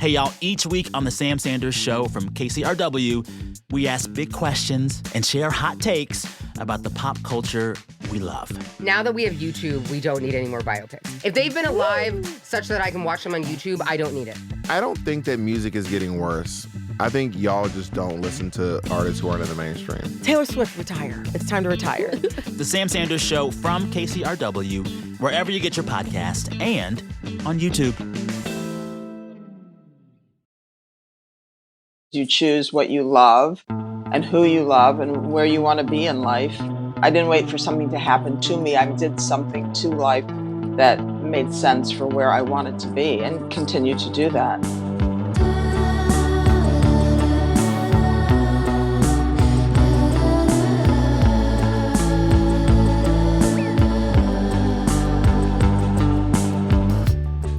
Hey, y'all, each week on The Sam Sanders Show from KCRW, we ask big questions and share hot takes about the pop culture we love. Now that we have YouTube, we don't need any more biopics. If they've been alive such that I can watch them on YouTube, I don't need it. I don't think that music is getting worse. I think y'all just don't listen to artists who aren't in the mainstream. Taylor Swift, retire. It's time to retire. The Sam Sanders Show from KCRW, wherever you get your podcast, and on YouTube. You choose what you love and who you love and where you want to be in life. I didn't wait for something to happen to me. I did something to life that made sense for where I wanted to be and continue to do that.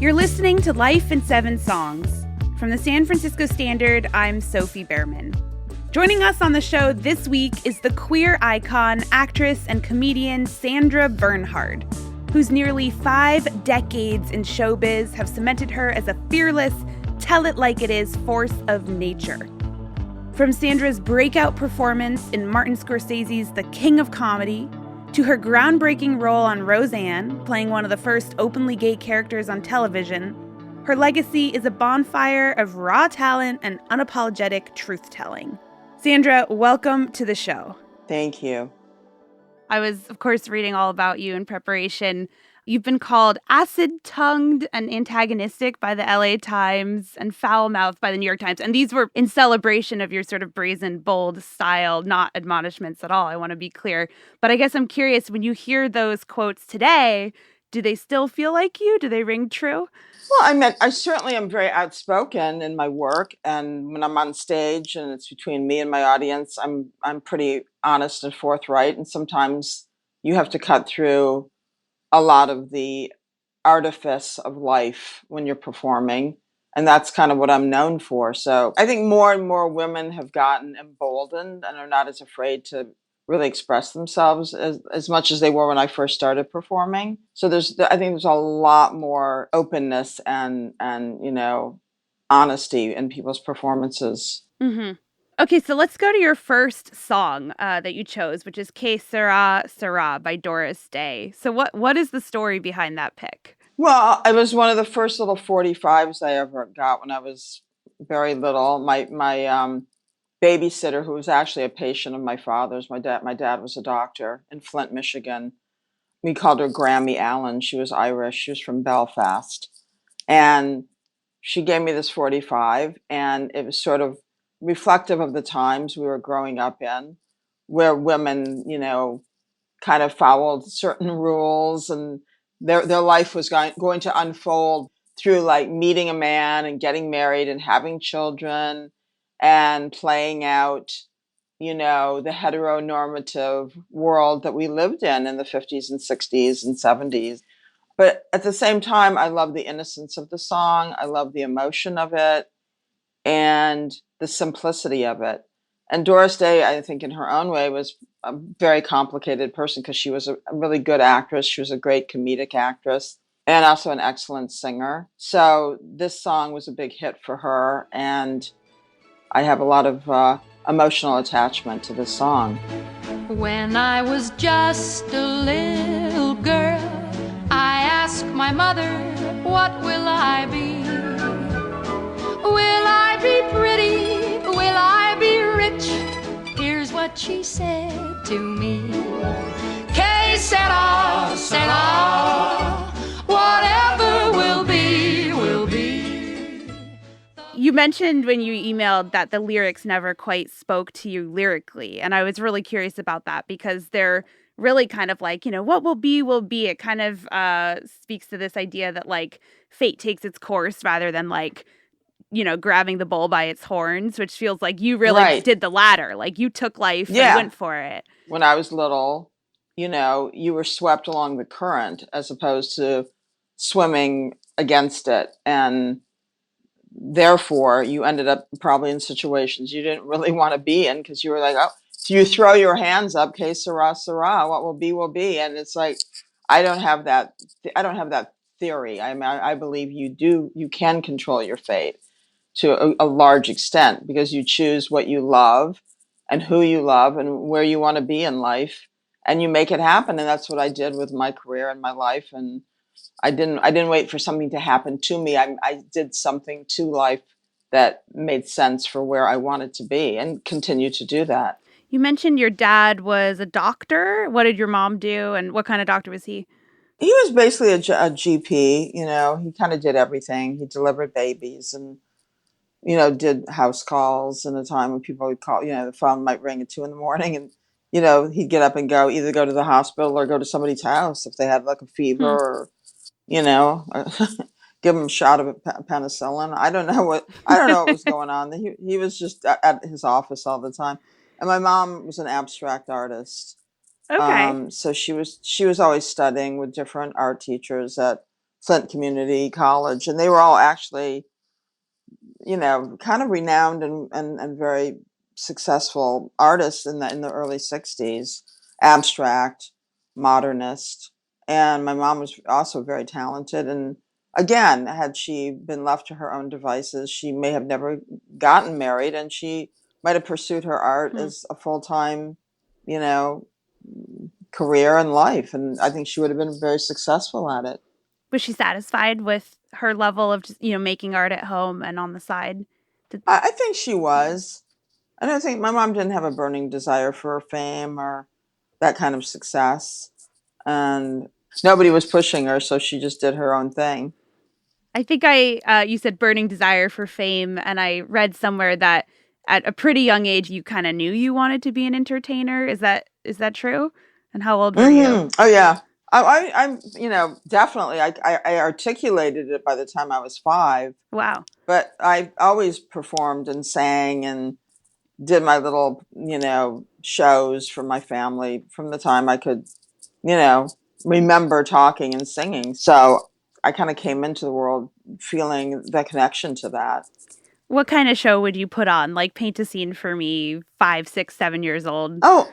You're listening to Life in 7 Songs. From the San Francisco Standard, I'm Sophie Behrman. Joining us on the show this week is the queer icon, actress, and comedian Sandra Bernhard, whose nearly 5 decades in showbiz have cemented her as a fearless, tell-it-like-it-is force of nature. From Sandra's breakout performance in Martin Scorsese's The King of Comedy, to her groundbreaking role on Roseanne, playing one of the first openly gay characters on television, her legacy is a bonfire of raw talent and unapologetic truth-telling. Sandra, welcome to the show. Thank you. I was, of course, reading all about you in preparation. You've been called acid-tongued and antagonistic by the LA Times and foul-mouthed by the New York Times. And these were in celebration of your sort of brazen, bold style, not admonishments at all, I want to be clear. But I guess I'm curious, when you hear those quotes today, do they still feel like you? Do they ring true? Well, I certainly am very outspoken in my work, and when I'm on stage and it's between me and my audience, I'm pretty honest and forthright, and sometimes you have to cut through a lot of the artifice of life when you're performing, and that's kind of what I'm known for. So I think more and more women have gotten emboldened and are not as afraid to really express themselves as much as they were when I first started performing. So I think there's a lot more openness and honesty in people's performances. Mm-hmm. Okay, so let's go to your first song that you chose, which is Que Sera, Sera by Doris Day. So what is the story behind that pick? Well, it was one of the first little 45s I ever got when I was very little. My babysitter, who was actually a patient of my father's. My dad was a doctor in Flint, Michigan. We called her Grammy Allen. She was Irish. She was from Belfast. And she gave me this 45, and it was sort of reflective of the times we were growing up in, where women, kind of followed certain rules, and their life was going to unfold through like meeting a man and getting married and having children and playing out, the heteronormative world that we lived in the 50s and 60s and 70s. But at the same time, I love the innocence of the song. I love the emotion of it and the simplicity of it. And Doris Day, I think in her own way, was a very complicated person because she was a really good actress. She was a great comedic actress and also an excellent singer. So this song was a big hit for her, and I have a lot of emotional attachment to this song. When I was just a little girl, I asked my mother, what will I be? Will I be pretty? Will I be rich? Here's what she said to me. Que sera, sera, whatever will be, will be. You mentioned when you emailed that the lyrics never quite spoke to you lyrically. And I was really curious about that because they're really kind of like, what will be, will be. It kind of speaks to this idea that like fate takes its course rather than like, grabbing the bull by its horns, which feels like you really did the latter. Like you took life and went for it. When I was little, you were swept along the current as opposed to swimming against it. And therefore, you ended up probably in situations you didn't really want to be in because you were like, oh, so you throw your hands up, que sera, sera, what will be, will be. And it's like, I don't have that theory. I mean, I believe you can control your fate. to a large extent, because you choose what you love and who you love and where you want to be in life, and you make it happen. And that's what I did with my career and my life. And I didn't wait for something to happen to me. I did something to life that made sense for where I wanted to be, and continue to do that. You mentioned your dad was a doctor. What did your mom do, and what kind of doctor was he? He was basically a GP. He kind of did everything. He delivered babies and, did house calls in a time when people would call. The phone might ring at 2 a.m, and he'd get up and either go to the hospital or go to somebody's house if they had like a fever, or give them a shot of penicillin. I don't know what was going on. He was just at his office all the time. And my mom was an abstract artist. Okay. So she was always studying with different art teachers at Flint Community College, and they were all actually, kind of renowned and very successful artists in the early 60s, abstract, modernist. And my mom was also very talented. And again, had she been left to her own devices, she may have never gotten married, and she might have pursued her art as a full-time, career in life. And I think she would have been very successful at it. Was she satisfied with her level of just, making art at home and on the side? I think she was. I don't think my mom didn't have a burning desire for fame or that kind of success. And nobody was pushing her, so she just did her own thing. I think you said burning desire for fame, and I read somewhere that at a pretty young age you kind of knew you wanted to be an entertainer. Is that true? And how old were you? Oh yeah, I'm definitely. I articulated it by the time I was 5. Wow. But I always performed and sang and did my little shows for my family from the time I could remember talking and singing. So I kind of came into the world feeling the connection to that. What kind of show would you put on? Like paint a scene for me, 5, 6, 7 years old. Oh,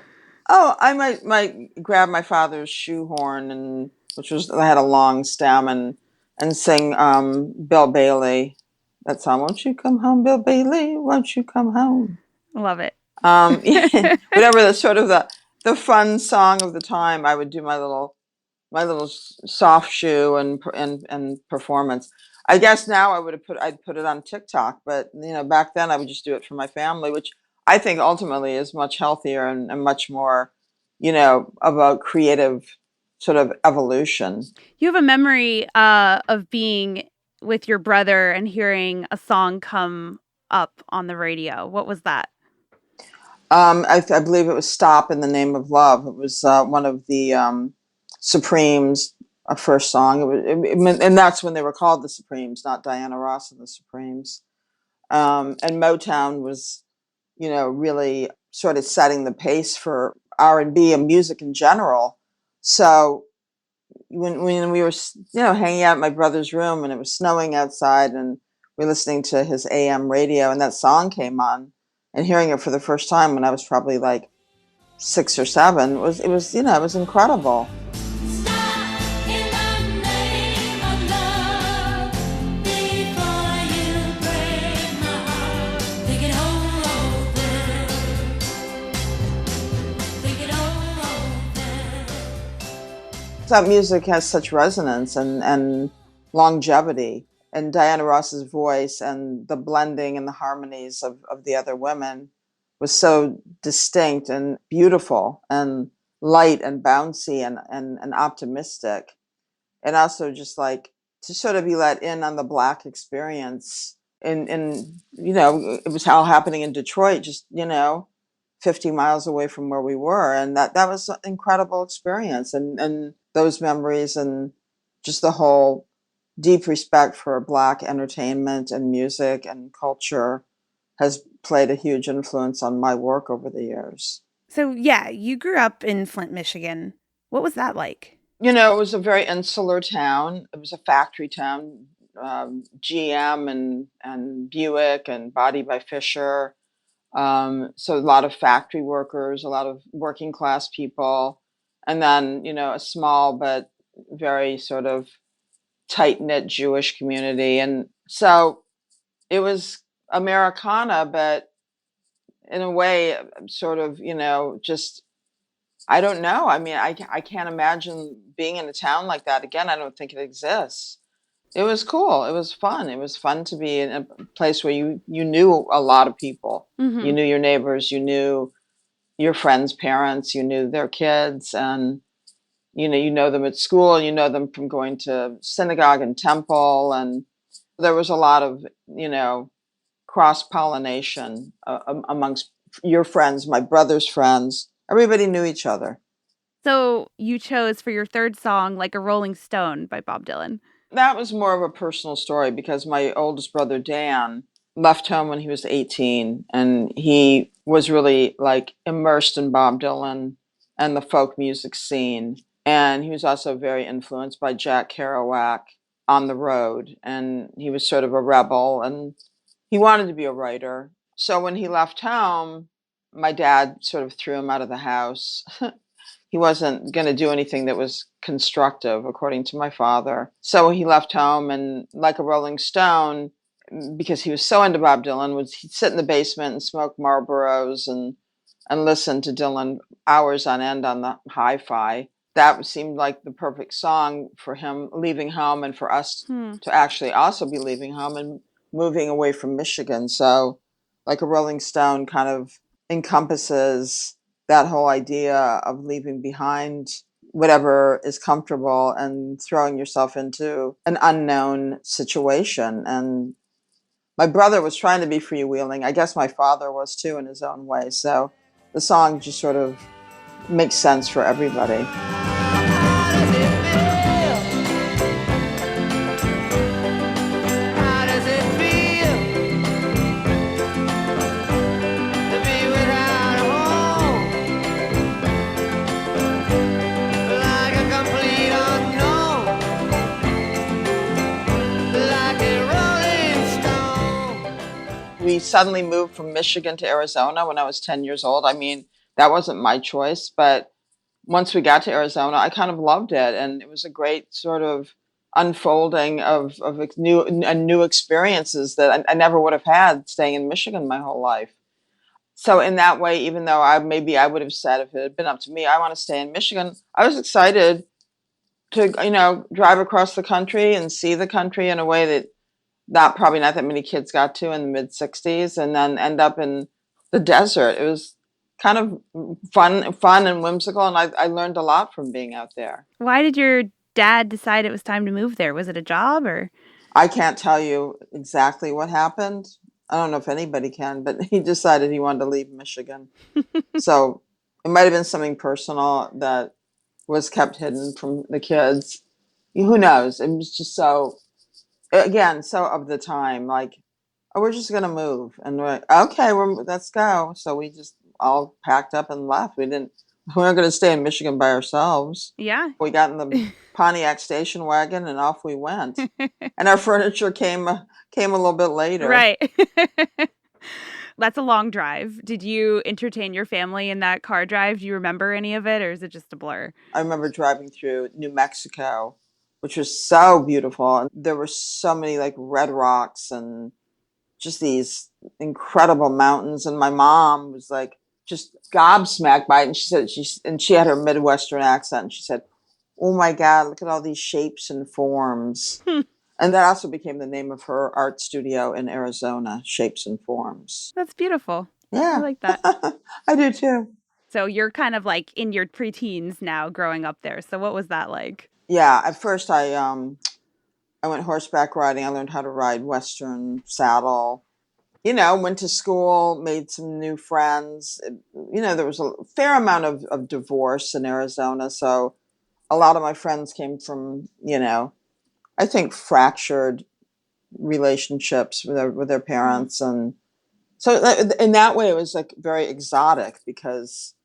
I might grab my father's shoehorn, I had a long stem, and sing Bill Bailey, that song, "Won't you come home, Bill Bailey? Won't you come home?" Love it. Whatever the sort of the fun song of the time, I would do my little soft shoe and performance. I guess now I'd put it on TikTok, but back then I would just do it for my family, which I think ultimately is much healthier and much more, of a creative sort of evolution. You have a memory of being with your brother and hearing a song come up on the radio. What was that? I believe it was "Stop in the Name of Love." It was one of the Supremes' first song. And that's when they were called the Supremes, not Diana Ross and the Supremes. And Motown was, really sort of setting the pace for R&B and music in general. So when we were, hanging out in my brother's room and it was snowing outside and we were listening to his AM radio and that song came on, and hearing it for the first time when I was probably like 6 or 7, it was incredible. That music has such resonance and longevity, and Diana Ross's voice and the blending and the harmonies of the other women was so distinct and beautiful and light and bouncy and optimistic, and also just like to sort of be let in on the Black experience. And it was all happening in Detroit, just 50 miles away from where we were, and that was an incredible experience, and those memories and just the whole deep respect for Black entertainment and music and culture has played a huge influence on my work over the years. So yeah, you grew up in Flint, Michigan. What was that like? It was a very insular town. It was a factory town, GM and Buick and Body by Fisher. So a lot of factory workers, a lot of working class people, and then, a small but very sort of tight-knit Jewish community. And so it was Americana, but in a way, sort of, just, I don't know. I mean, I can't imagine being in a town like that again. I don't think it exists. It was cool. It was fun. It was fun to be in a place where you knew a lot of people. Mm-hmm. You knew your neighbors, you knew your friends' parents, you knew their kids, and you know them at school, you know them from going to synagogue and temple, and there was a lot of, cross-pollination amongst your friends, my brother's friends. Everybody knew each other. So you chose for your third song, Like a Rolling Stone by Bob Dylan. That was more of a personal story because my oldest brother, Dan, left home when he was 18, and he was really like immersed in Bob Dylan and the folk music scene. And he was also very influenced by Jack Kerouac on the road. And he was sort of a rebel, and he wanted to be a writer. So when he left home, my dad sort of threw him out of the house. He wasn't going to do anything that was constructive, according to my father. So he left home, and like a Rolling Stone, because he was so into Bob Dylan, he'd sit in the basement and smoke Marlboros and listen to Dylan hours on end on the hi-fi. That seemed like the perfect song for him leaving home, and for us to actually also be leaving home and moving away from Michigan. So like a Rolling Stone kind of encompasses that whole idea of leaving behind whatever is comfortable and throwing yourself into an unknown situation. And my brother was trying to be freewheeling. I guess my father was too, in his own way. So the song just sort of makes sense for everybody. We suddenly moved from Michigan to Arizona when I was 10 years old. I mean, that wasn't my choice, but once we got to Arizona, I kind of loved it. And it was a great sort of unfolding of new experiences that I never would have had staying in Michigan my whole life. So in that way, even though I would have said, if it had been up to me, I want to stay in Michigan, I was excited to, drive across the country and see the country in a way that probably not that many kids got to in the mid 60s, and then end up in the desert. It was kind of fun and whimsical, and I learned a lot from being out there. Why did your dad decide it was time to move there? Was it a job or? I can't tell you exactly what happened. I don't know if anybody can, but he decided he wanted to leave Michigan. So it might have been something personal that was kept hidden from the kids. Who knows? It was just so of the time, like, oh, we're just going to move. And we're like, okay, let's go. So we just all packed up and left. We weren't going to stay in Michigan by ourselves. Yeah. We got in the Pontiac station wagon and off we went. And our furniture came a little bit later. Right. That's a long drive. Did you entertain your family in that car drive? Do you remember any of it, or is it just a blur? I remember driving through New Mexico, which was so beautiful. And there were so many like red rocks and just these incredible mountains. And my mom was like just gobsmacked by it. And she said, she had her Midwestern accent. And she said, oh my God, look at all these shapes and forms. And that also became the name of her art studio in Arizona, Shapes and Forms. That's beautiful. Yeah. I like that. I do too. So you're kind of like in your preteens now growing up there. So what was that like? Yeah, at first I went horseback riding. I learned how to ride Western saddle. Went to school, made some new friends. There was a fair amount of divorce in Arizona. So a lot of my friends came from, I think fractured relationships with their parents. And so in that way, it was like very exotic because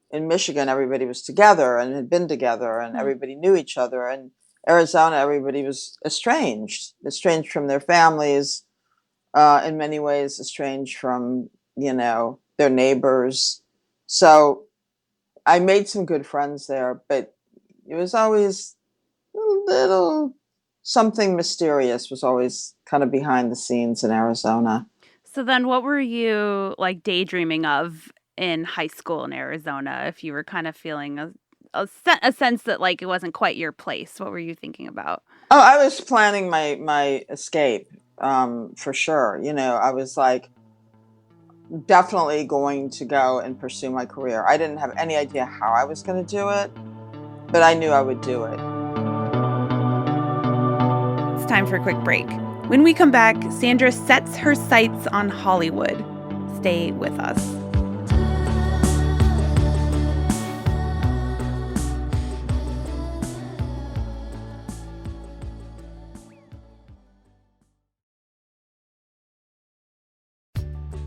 in Michigan, everybody was together and had been together and everybody knew each other. And Arizona, everybody was estranged from their families, in many ways estranged from, their neighbors. So I made some good friends there, but it was always a little something mysterious was always kind of behind the scenes in Arizona. So then what were you like daydreaming of in high school in Arizona if you were kind of feeling a sense that like it wasn't quite your place? What were you thinking about? Oh, I was planning my escape, for sure. I was like definitely going to go and pursue my career. I didn't have any idea how I was going to do it, but I knew I would do it. It's time for a quick break. When we come back, Sandra sets her sights on Hollywood. Stay with us.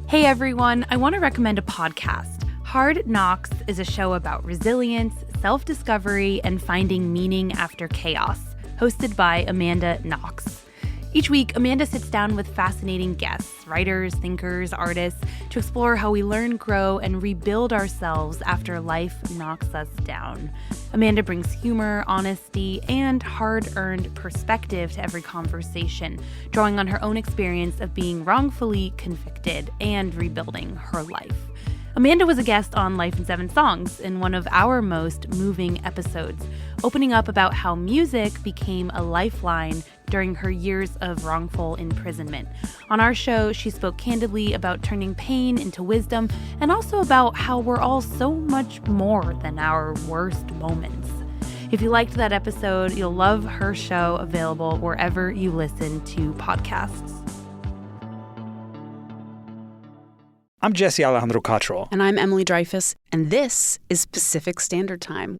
Hey everyone, I want to recommend a podcast. Hard Knocks is a show about resilience, self-discovery, and finding meaning after chaos, hosted by Amanda Knox. Each week, Amanda sits down with fascinating guests, writers, thinkers, artists, to explore how we learn, grow, and rebuild ourselves after life knocks us down. Amanda brings humor, honesty, and hard-earned perspective to every conversation, drawing on her own experience of being wrongfully convicted and rebuilding her life. Amanda was a guest on Life in 7 Songs in one of our most moving episodes, opening up about how music became a lifeline during her years of wrongful imprisonment. On our show, she spoke candidly about turning pain into wisdom and also about how we're all so much more than our worst moments. If you liked that episode, you'll love her show, available wherever you listen to podcasts. I'm Jesse Alejandro Cottrell. And I'm Emily Dreyfus, and this is Pacific Standard Time.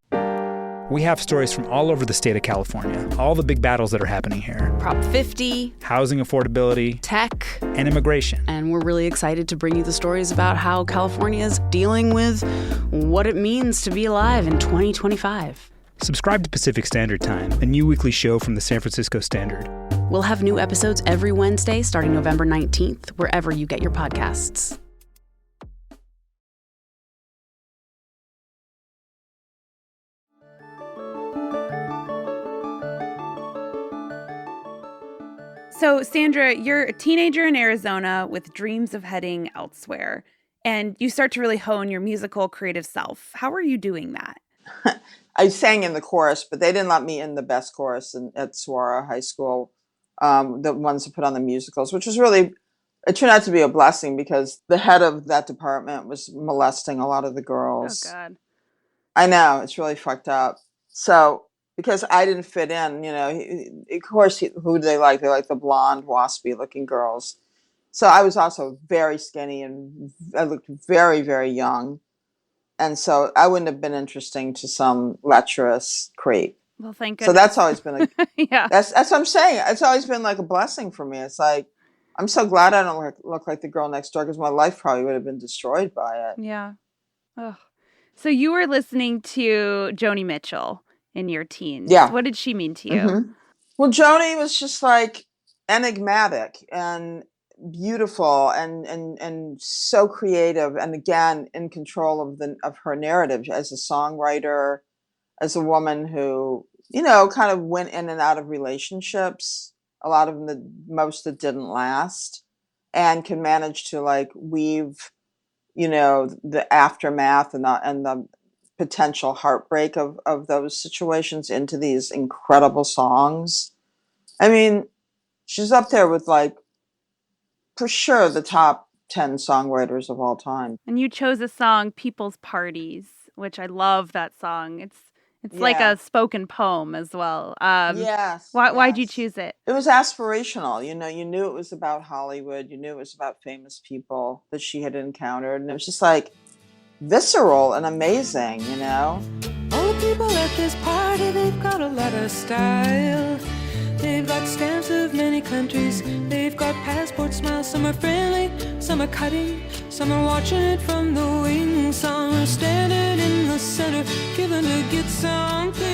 We have stories from all over the state of California, all the big battles that are happening here. Prop 50, housing affordability, tech, and immigration. And we're really excited to bring you the stories about how California is dealing with what it means to be alive in 2025. Subscribe to Pacific Standard Time, a new weekly show from the San Francisco Standard. We'll have new episodes every Wednesday starting November 19th, wherever you get your podcasts. So, Sandra, you're a teenager in Arizona with dreams of heading elsewhere, and you start to really hone your musical creative self. How are you doing that? I sang in the chorus, but they didn't let me in the best chorus at Sera High School, the ones that put on the musicals, which was really, it turned out to be a blessing because the head of that department was molesting a lot of the girls. Oh, God. I know, it's really fucked up. So, because I didn't fit in, of course, who do they like? They like the blonde, waspy-looking girls. So I was also very skinny and I looked very, very young. And so I wouldn't have been interesting to some lecherous creep. Well, thank goodness. So that's always been yeah. That's what I'm saying. It's always been like a blessing for me. It's like, I'm so glad I don't look like the girl next door because my life probably would have been destroyed by it. Yeah. Oh. So you were listening to Joni Mitchell in your teens. Yeah. What did she mean to you? Mm-hmm. Well, Joni was just like enigmatic and beautiful and so creative, and again in control of her narrative as a songwriter, as a woman who kind of went in and out of relationships, a lot of them, most that didn't last, and can manage to like weave the aftermath and the potential heartbreak of those situations into these incredible songs. I mean, she's up there with like, for sure, the top 10 songwriters of all time. And you chose a song, People's Parties, which I love that song. It's like a spoken poem as well. Yes. Why'd you choose it? It was aspirational. You knew it was about Hollywood. You knew it was about famous people that she had encountered. And it was just like visceral and amazing, All the people at this party, they've got a lot of style. They've got stamps of many countries. They've got passport smiles. Some are friendly, some are cutting. Some are watching it from the wings. Some are standing in the center, giving to get something.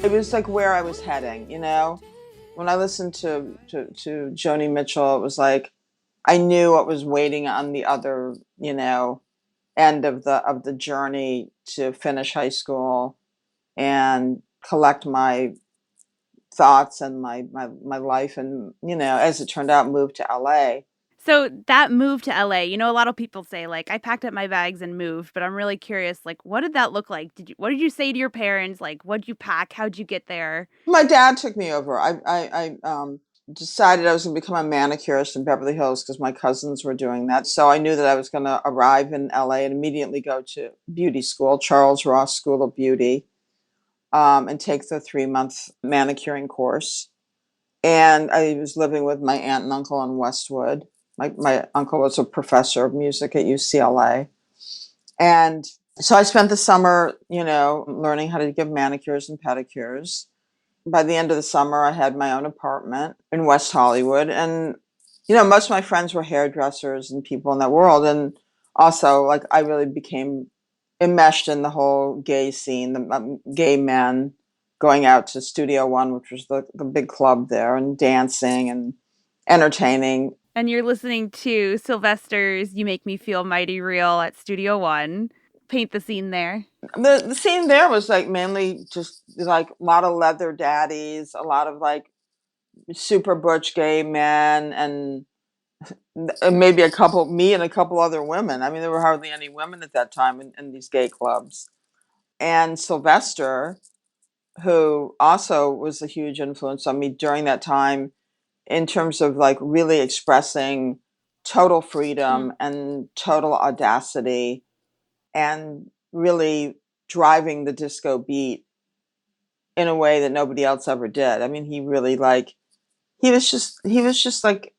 It was like where I was heading, When I listened to Joni Mitchell, it was like I knew what was waiting on the other, end of the journey to finish high school and collect my thoughts and my life, and as it turned out, moved to LA. So that move to LA, you know, a lot of people say like, I packed up my bags and moved, but I'm really curious, like, what did that look like? What did you say to your parents? Like, what'd you pack? How'd you get there? My dad took me over. I decided I was going to become a manicurist in Beverly Hills because my cousins were doing that. So I knew that I was going to arrive in LA and immediately go to beauty school, Charles Ross School of Beauty, and take the 3-month manicuring course. And I was living with my aunt and uncle in Westwood. My uncle was a professor of music at UCLA. And so I spent the summer, learning how to give manicures and pedicures. By the end of the summer, I had my own apartment in West Hollywood. And, most of my friends were hairdressers and people in that world. And also, like, I really became enmeshed in the whole gay scene, the gay men going out to Studio One, which was the big club there, and dancing and entertaining. And you're listening to Sylvester's You Make Me Feel Mighty Real at Studio One. Paint the scene there. The scene there was like mainly just like a lot of leather daddies, a lot of like super butch gay men, and maybe me and a couple other women. I mean, there were hardly any women at that time in these gay clubs. And Sylvester, who also was a huge influence on me during that time in terms of like really expressing total freedom and total audacity and really driving the disco beat in a way that nobody else ever did. I mean, he really he was just like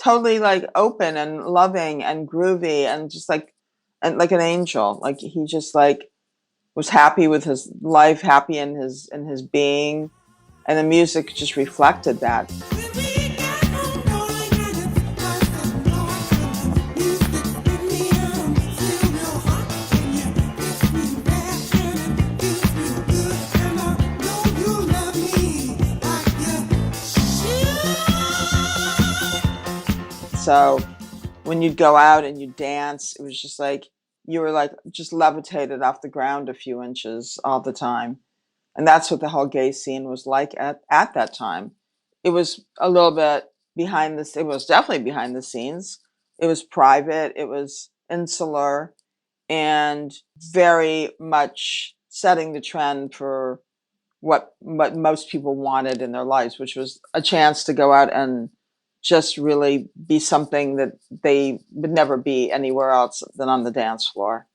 totally like open and loving and groovy and just like like an angel. Like he just like was happy with his life, happy in his being, and the music just reflected that. So when you'd go out and you'd dance, it was just like you were like just levitated off the ground a few inches all the time. And that's what the whole gay scene was like at that time. It was a little bit it was definitely behind the scenes. It was private, it was insular, and very much setting the trend for what most people wanted in their lives, which was a chance to go out and just really be something that they would never be anywhere else than on the dance floor.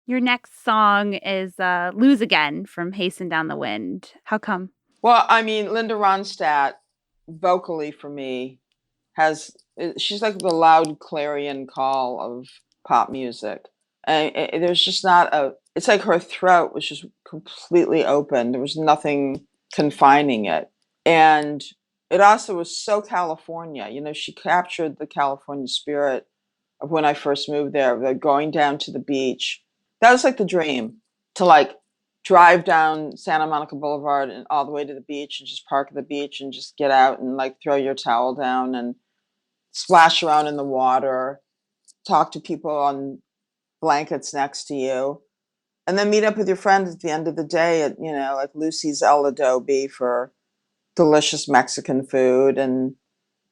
Your next song is Lose Again from Hasten Down the Wind. How come? Well, I mean, Linda Ronstadt, vocally for me, she's like the loud clarion call of pop music. And there's just it's like her throat was just completely open. There was nothing confining it. And it also was so California. She captured the California spirit of when I first moved there, going down to the beach. That was like the dream, to like drive down Santa Monica Boulevard and all the way to the beach and just park at the beach and just get out and like throw your towel down and splash around in the water, talk to people on blankets next to you, and then meet up with your friends at the end of the day at, like Lucy's El Adobe for delicious Mexican food and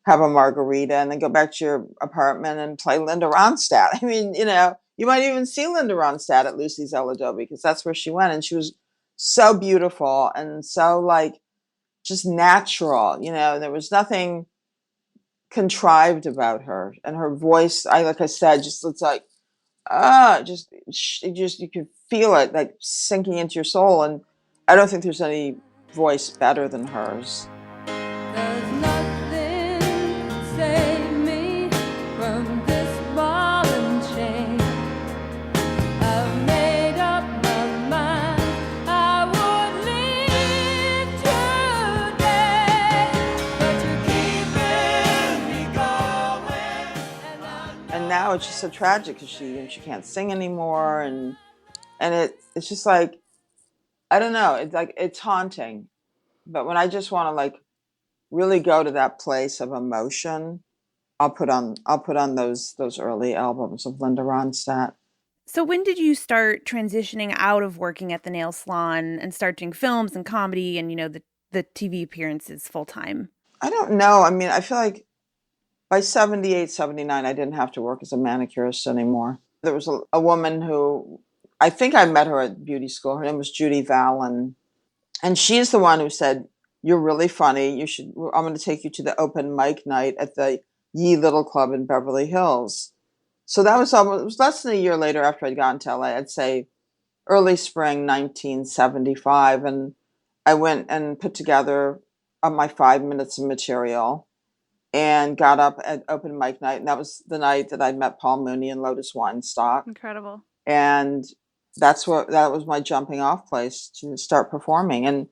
have a margarita and then go back to your apartment and play Linda Ronstadt. I mean, you might even see Linda Ronstadt at Lucy's El Adobe because that's where she went. And she was so beautiful and so like just natural, there was nothing contrived about her. And her voice, like I said, just looks like, you could feel it like sinking into your soul. And I don't think there's any voice better than hers. There's nothing to save me from this ball and chain. I've made up my mind I would leave today, but you're keeping me going. And now it's just so tragic because she can't sing anymore, and it's just like, I don't know. It's like it's haunting, but when I just want to like really go to that place of emotion, I'll put on those early albums of Linda Ronstadt. So when did you start transitioning out of working at the nail salon and start doing films and comedy and the TV appearances full time? I don't know. I mean, I feel like by 78, 79, I didn't have to work as a manicurist anymore. There was a woman who, I think I met her at beauty school. Her name was Judy Vallon. And she's the one who said, "You're really funny. I'm going to take you to the open mic night at the Ye Little Club in Beverly Hills." So it was less than a year later after I'd gotten to LA, I'd say early spring 1975. And I went and put together my 5 minutes of material and got up at open mic night. And that was the night that I met Paul Mooney and Lotus Weinstock. Incredible. And that was my jumping off place to start performing and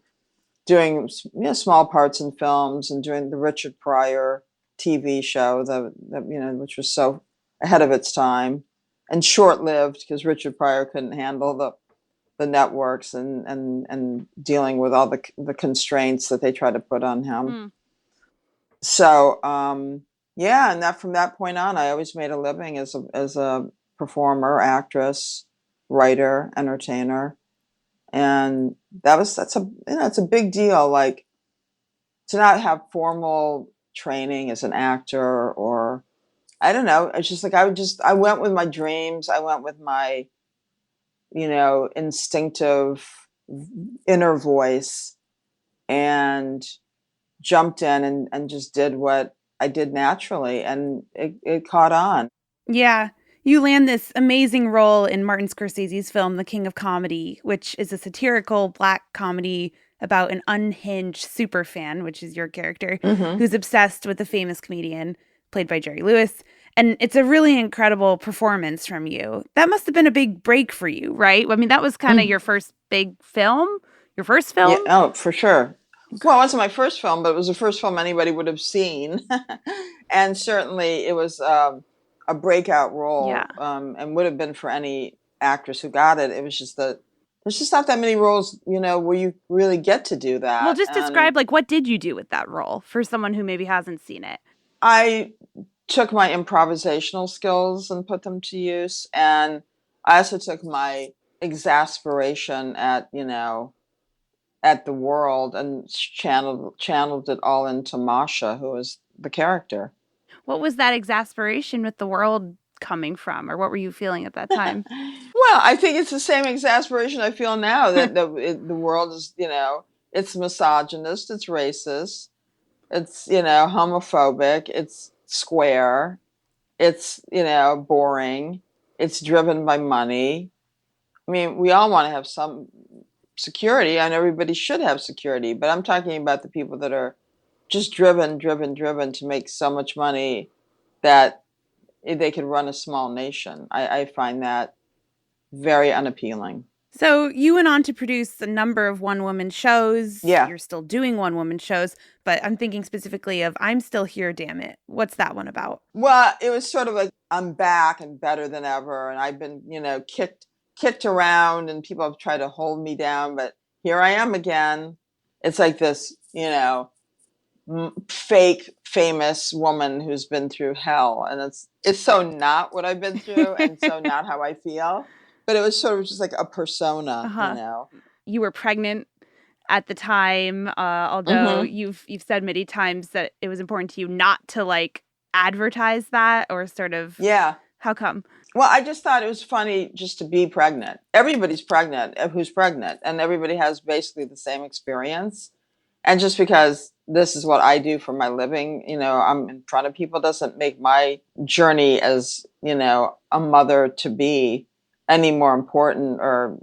doing small parts in films and doing the Richard Pryor TV show, which was so ahead of its time and short-lived because Richard Pryor couldn't handle the networks and dealing with all the constraints that they try to put on him. So and from that point on, I always made a living as a performer, actress, writer, entertainer, and it's a big deal. Like to not have formal training as an actor, or I don't know. It's just like I went with my dreams. I went with my, instinctive inner voice, and jumped in and just did what I did naturally, and it caught on. Yeah. You land this amazing role in Martin Scorsese's film, The King of Comedy, which is a satirical Black comedy about an unhinged superfan, which is your character, who's obsessed with a famous comedian played by Jerry Lewis. And it's a really incredible performance from you. That must have been a big break for you, right? I mean, that was kind of your first big film, your first film? Yeah, oh, for sure. Well, it wasn't my first film, but it was the first film anybody would have seen. And certainly it was a breakout role, and would have been for any actress who got it. It was just that there's just not that many roles, where you really get to do that. Well, just describe, what did you do with that role for someone who maybe hasn't seen it? I took my improvisational skills and put them to use. And I also took my exasperation at the world and channeled it all into Masha, who was the character. What was that exasperation with the world coming from, or what were you feeling at that time? Well, I think it's the same exasperation I feel now that the world is, it's misogynist, it's racist, it's, homophobic, it's square, it's, boring, it's driven by money. I mean, we all want to have some security, and everybody should have security, but I'm talking about the people that are just driven to make so much money that they could run a small nation. I find that very unappealing. So you went on to produce a number of one-woman shows. Yeah. You're still doing one-woman shows, but I'm thinking specifically of I'm Still Here, Damn It. What's that one about? Well, it was sort of like I'm back and better than ever, and I've been, kicked around, and people have tried to hold me down, but here I am again. It's like this, fake famous woman who's been through hell, and it's so not what I've been through and so not how I feel, but it was sort of just like a persona. You were pregnant at the time, although you've said many times that it was important to you not to advertise that, or sort of how come? Well, I just thought it was funny just to be pregnant. Everybody's pregnant who's pregnant, and everybody has basically the same experience. And just because this is what I do for my living, I'm in front of people, doesn't make my journey as, a mother to be any more important or,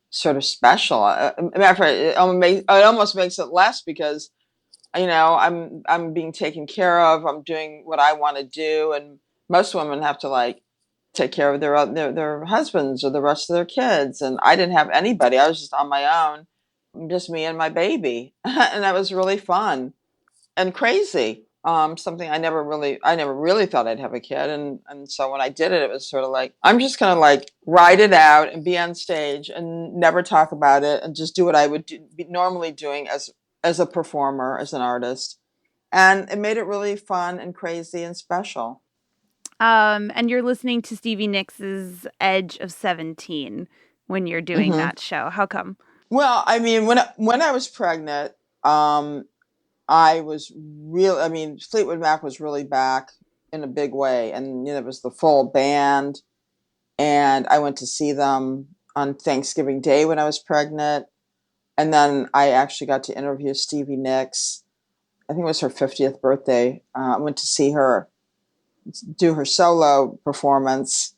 sort of special. Matter of fact, it almost makes it less because, I'm being taken care of. I'm doing what I want to do. And most women have to take care of their husbands or the rest of their kids. And I didn't have anybody. I was just on my own. Just me and my baby. And that was really fun and crazy. Something I never really thought I'd have a kid. And so when I did it, it was sort of like, I'm just going to ride it out and be on stage and never talk about it and just do what I would be normally doing as a performer, as an artist. And it made it really fun and crazy and special. And you're listening to Stevie Nicks' Edge of 17 when you're doing that show. How come? Well, I mean, when I was pregnant, Fleetwood Mac was really back in a big way. And, it was the full band. And I went to see them on Thanksgiving Day when I was pregnant. And then I actually got to interview Stevie Nicks. I think it was her 50th birthday. I went to see her do her solo performance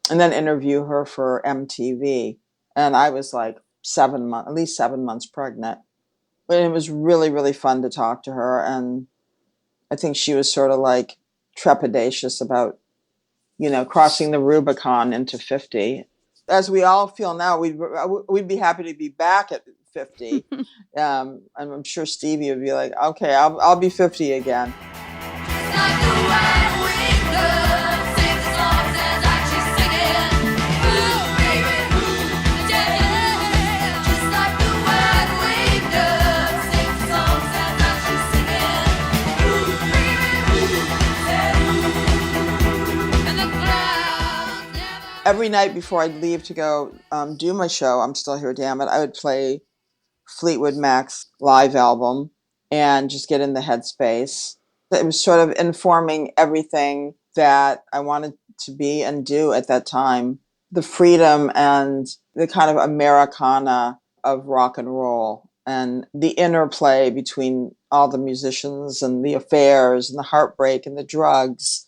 and then interview her for MTV. And I was like at least 7 months pregnant. But it was really, really fun to talk to her. And I think she was sort of like trepidatious about, crossing the Rubicon into 50. As we all feel now, we'd be happy to be back at 50. And I'm sure Stevie would be like, okay, I'll be 50 again. Every night before I'd leave to go do my show, I'm Still Here, Damn It, I would play Fleetwood Mac's live album and just get in the headspace. It was sort of informing everything that I wanted to be and do at that time. The freedom and the kind of Americana of rock and roll and the interplay between all the musicians and the affairs and the heartbreak and the drugs.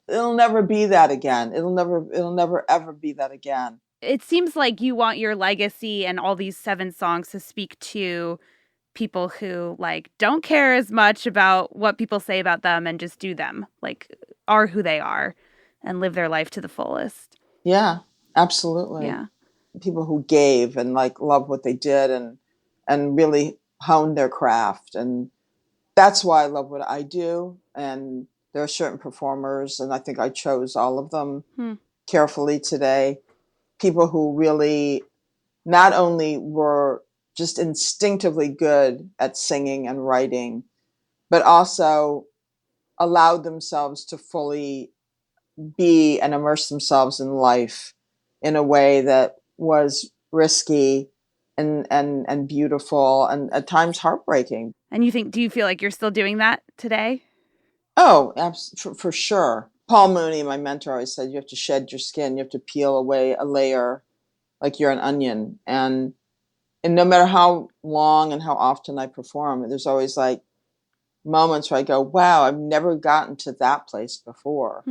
It'll never be that again. It'll never ever be that again. It seems like you want your legacy and all these 7 songs to speak to people who don't care as much about what people say about them and just do them, are who they are and live their life to the fullest. Yeah, absolutely. Yeah. People who gave and loved what they did and really honed their craft. And that's why I love what I do. And there are certain performers, and I think I chose all of them carefully today. People who really not only were just instinctively good at singing and writing, but also allowed themselves to fully be and immerse themselves in life in a way that was risky and beautiful and at times heartbreaking. And do you feel like you're still doing that today? Oh, for sure. Paul Mooney, my mentor, always said, you have to shed your skin. You have to peel away a layer like you're an onion. And no matter how long and how often I perform, there's always moments where I go, wow, I've never gotten to that place before.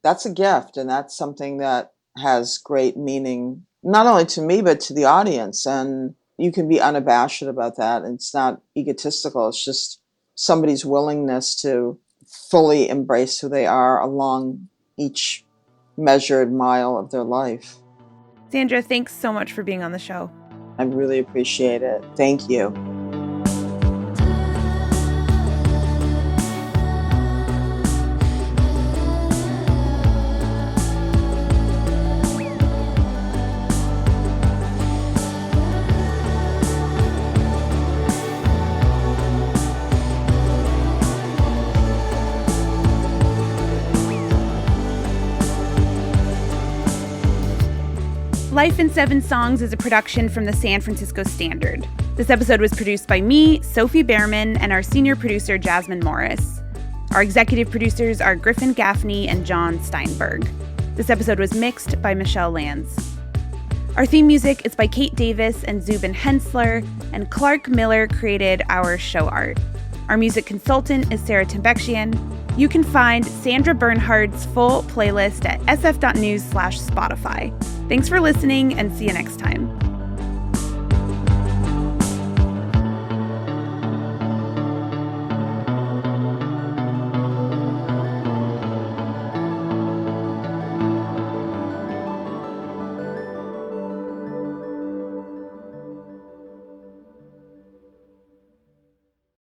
That's a gift. And that's something that has great meaning, not only to me, but to the audience. And you can be unabashed about that. And it's not egotistical. It's just somebody's willingness to fully embrace who they are along each measured mile of their life. Sandra, thanks so much for being on the show. I really appreciate it. Thank you. Life in 7 Songs is a production from the San Francisco Standard. This episode was produced by me, Sophie Behrman, and our senior producer, Jasmine Morris. Our executive producers are Griffin Gaffney and John Steinberg. This episode was mixed by Michelle Lanz. Our theme music is by Kate Davis and Zubin Hensler, and Clark Miller created our show art. Our music consultant is Sera Tembekshian. You can find Sandra Bernhard's full playlist at sf.news/Spotify. Thanks for listening, and see you next time.